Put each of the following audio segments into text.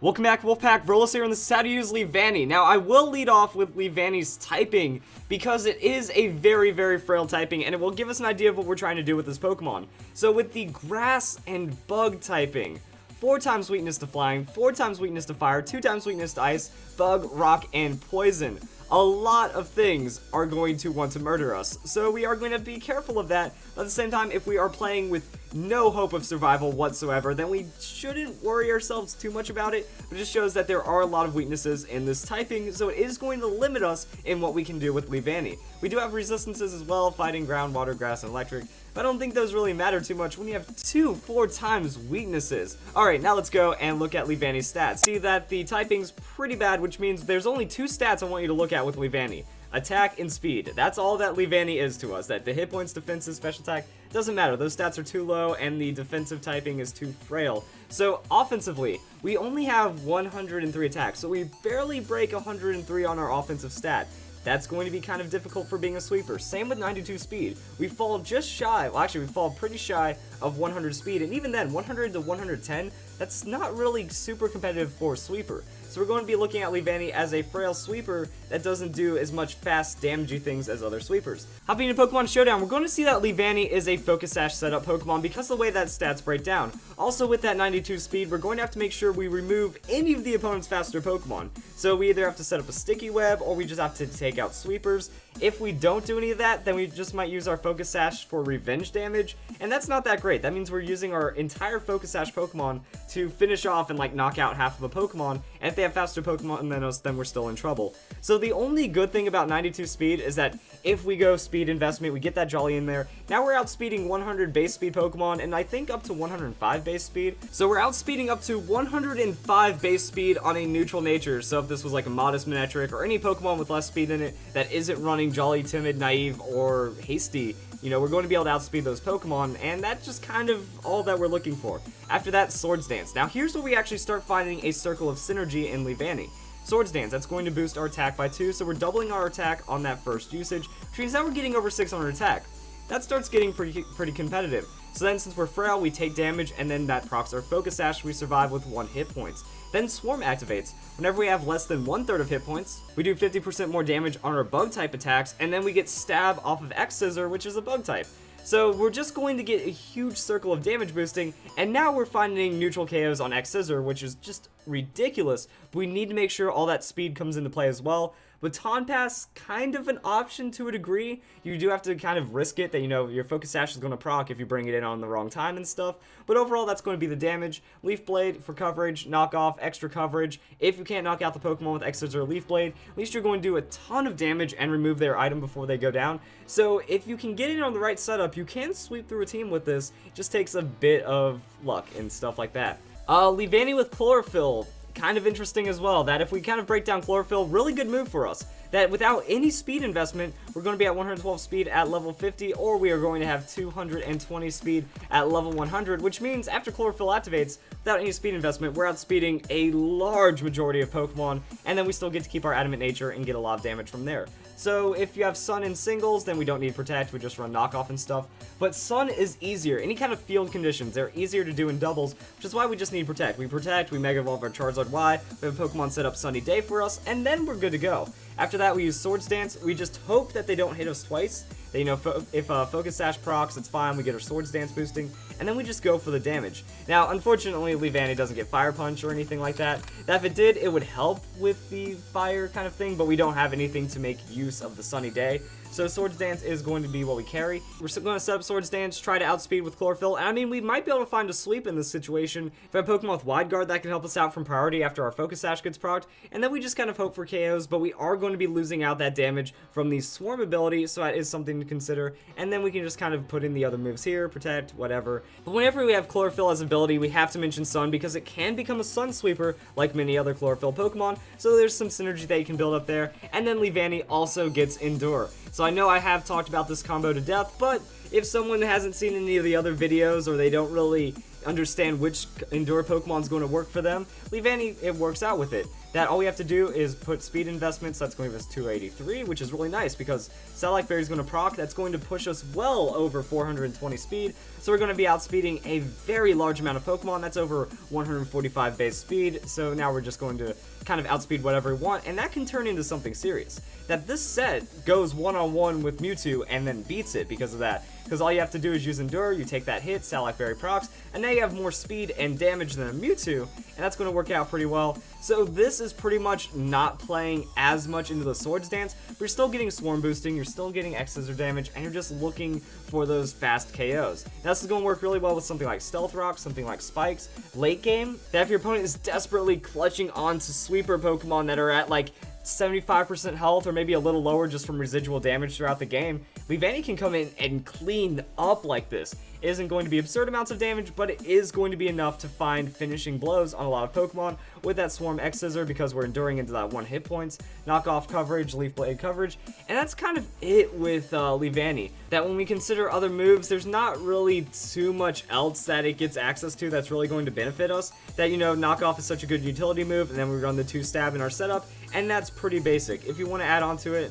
Welcome back, Wolfpack. Verlis here, and this is how to use Leavanny. Now, I will lead off with Leavanny's typing because it is a very, very frail typing, and it will give us an idea of what we're trying to do with this Pokemon. So, with the Grass and Bug typing, 4 times weakness to Flying, 4 times weakness to Fire, 2 times weakness to Ice, Bug, Rock, and Poison. A lot of things are going to want to murder us, so we are going to be careful of that. But at the same time, if we are playing with no hope of survival whatsoever, then we shouldn't worry ourselves too much about it. But it just shows that there are a lot of weaknesses in this typing, so it is going to limit us in what we can do with Leavanny. We do have resistances as well, fighting ground, water, grass, and electric, but I don't think those really matter too much when you have 4 times weaknesses. Alright, now let's go and look at Leavanny's stats. See that the typing's pretty bad, which means there's only 2 stats I want you to look at with Leavanny. Attack and speed. That's all that Leavanny is to us. That the hit points, defenses, special attack, doesn't matter. Those stats are too low and the defensive typing is too frail. So offensively, we only have 103 attacks, so we barely break 103 on our offensive stat. That's going to be kind of difficult for being a sweeper. Same with 92 speed. We fall just shy, well actually we fall pretty shy of 100 speed, and even then 100 to 110, that's not really super competitive for a sweeper. So we're going to be looking at Leavanny as a frail sweeper that doesn't do as much fast damagey things as other sweepers. Hopping into Pokemon Showdown, we're going to see that Leavanny is a Focus Sash setup Pokemon because of the way that stats break down. Also with that 92 speed, we're going to have to make sure we remove any of the opponent's faster Pokemon. So we either have to set up a Sticky Web or we just have to take out sweepers. If we don't do any of that, then we just might use our Focus Sash for revenge damage, and that's not that great. That means we're using our entire Focus Sash Pokemon to finish off and like knock out half of a Pokemon, and if they have faster Pokemon than us, then we're still in trouble. So the only good thing about 92 speed is that if we go speed investment, we get that Jolly in there. Now we're outspeeding 100 base speed Pokemon, and I think up to 105 base speed. So we're outspeeding up to 105 base speed on a neutral nature. So if this was like a modest Manectric or any Pokemon with less speed in it that isn't running Jolly, Timid, Naive, or Hasty, you know, we're going to be able to outspeed those Pokemon, and that's just kind of all that we're looking for. After that, Swords Dance. Now here's where we actually start finding a circle of synergy in Leavanny. Swords Dance, that's going to boost our attack by 2, so we're doubling our attack on that first usage, which means now we're getting over 600 attack. That starts getting pretty competitive. So then, since we're frail, we take damage, and then that procs our Focus Sash, we survive with 1 hit points. Then Swarm activates. Whenever we have less than 1/3 of hit points, we do 50% more damage on our Bug type attacks, and then we get Stab off of X-Scissor, which is a Bug type. So we're just going to get a huge circle of damage boosting, and now we're finding neutral KOs on X-Scissor, which is just ridiculous. But we need to make sure all that speed comes into play as well. Baton Pass, kind of an option to a degree. You do have to kind of risk it that, you know, your Focus Sash is going to proc if you bring it in on the wrong time and stuff. But overall, that's going to be the damage. Leaf Blade for coverage, knock off, extra coverage. If you can't knock out the Pokemon with X-Scissor or Leaf Blade, at least you're going to do a ton of damage and remove their item before they go down. So if you can get it on the right setup, you can sweep through a team with this. It just takes a bit of luck and stuff like that. Leavanny with Chlorophyll. Kind of interesting as well, that if we kind of break down Chlorophyll, really good move for us. That without any speed investment, we're going to be at 112 speed at level 50, or we are going to have 220 speed at level 100, which means after Chlorophyll activates, without any speed investment, we're outspeeding a large majority of Pokemon, and then we still get to keep our Adamant Nature and get a lot of damage from there. So if you have Sun in singles, then we don't need Protect, we just run Knockoff and stuff. But Sun is easier. Any kind of field conditions, they're easier to do in doubles, which is why we just need Protect. We Protect, we Mega Evolve our Charizard Y, we have a Pokemon set up Sunny Day for us, and then we're good to go. After that, we use Swords Dance. We just hope that they don't hit us twice. That, you know, if Focus Sash procs, it's fine. We get our Swords Dance boosting, and then we just go for the damage. Now, unfortunately, Leavanny doesn't get Fire Punch or anything like that. That if it did, it would help with the fire kind of thing, but we don't have anything to make use of the Sunny Day. So Swords Dance is going to be what we carry. We're still going to set up Swords Dance, try to outspeed with Chlorophyll. I mean, we might be able to find a sweep in this situation. If I have Pokemon with Wide Guard, that can help us out from priority after our Focus Sash gets procced. And then we just kind of hope for KOs, but we are going to be losing out that damage from the Swarm ability, so that is something to consider. And then we can just kind of put in the other moves here, Protect, whatever. But whenever we have Chlorophyll as ability, we have to mention Sun because it can become a Sun Sweeper like many other Chlorophyll Pokemon. So there's some synergy that you can build up there. And then Leavanny also gets Endure. So I know I have talked about this combo to death, but if someone hasn't seen any of the other videos or they don't really understand which Endure Pokemon is going to work for them, Leavanny, it works out with it. that all we have to do is put speed investments. That's going to give us 283, which is really nice because Salac Berry is going to proc. That's going to push us well over 420 speed. So we're going to be outspeeding a very large amount of Pokemon. That's over 145 base speed. So now we're just going to kind of outspeed whatever we want, and that can turn into something serious. That this set goes one-on-one with Mewtwo and then beats it because of that. Because all you have to do is use Endure, you take that hit, Salac Berry procs, and now you have more speed and damage than a Mewtwo, and that's going to work out pretty well. So this is pretty much not playing as much into the Swords Dance, but you're still getting Swarm boosting, you're still getting X-Scissor damage, and you're just looking for those fast KOs. Now, this is going to work really well with something like Stealth Rock, something like Spikes. Late game, that if your opponent is desperately clutching onto sweeper Pokemon that are at like 75% health or maybe a little lower just from residual damage throughout the game, Leavanny can come in and clean up like this. It isn't going to be absurd amounts of damage, but it is going to be enough to find finishing blows on a lot of Pokemon with that Swarm X-Scissor because we're enduring into that 1 hit points, knockoff coverage, Leaf Blade coverage, and that's kind of it with Leavanny. That when we consider other moves, there's not really too much else that it gets access to that's really going to benefit us. That, you know, knockoff is such a good utility move, and then we run the 2-stab in our setup, and that's pretty basic. If you want to add on to it,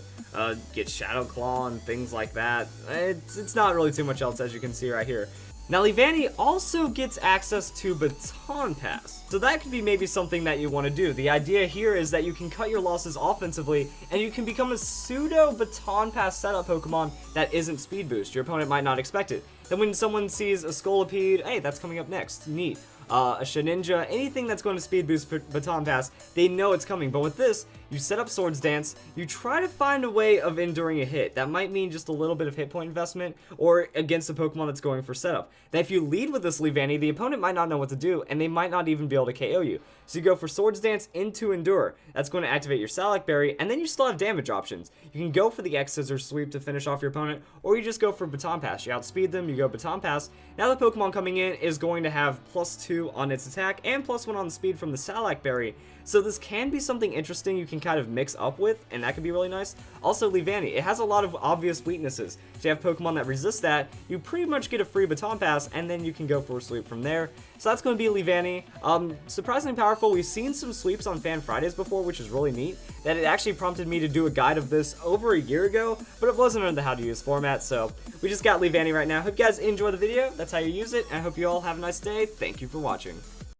get Shadow Claw and things like that, it's not really too much else, as you can see right here. Now, Leavanny also gets access to Baton Pass, so that could be maybe something that you want to do. The idea here is that you can cut your losses offensively, and you can become a pseudo Baton Pass setup Pokemon that isn't Speed Boost. Your opponent might not expect it. Then when someone sees a Scolipede, hey, that's coming up next, neat. A Shedinja, anything that's going to speed boost Baton Pass, they know it's coming. But with this, you set up Swords Dance, you try to find a way of enduring a hit. That might mean just a little bit of hit point investment, or against a Pokemon that's going for setup. Then if you lead with this Leavanny, the opponent might not know what to do, and they might not even be able to KO you. So you go for Swords Dance into Endure. That's going to activate your Salac Berry, and then you still have damage options. You can go for the X-Scissor sweep to finish off your opponent, or you just go for Baton Pass. You outspeed them, you go Baton Pass. Now the Pokemon coming in is going to have +2 on its attack and +1 on the speed from the Salac Berry. So this can be something interesting you can kind of mix up with, and that could be really nice. Also, Leavanny, it has a lot of obvious weaknesses. If you have Pokemon that resist that, you pretty much get a free Baton Pass, and then you can go for a sweep from there. So that's going to be Leavanny. Surprisingly powerful. We've seen some sweeps on Fan Fridays before, which is really neat. That it actually prompted me to do a guide of this over a year ago, but it wasn't under the how to use format, so we just got Leavanny right now. Hope you guys enjoy the video. That's how you use it, and I hope you all have a nice day. Thank you for watching.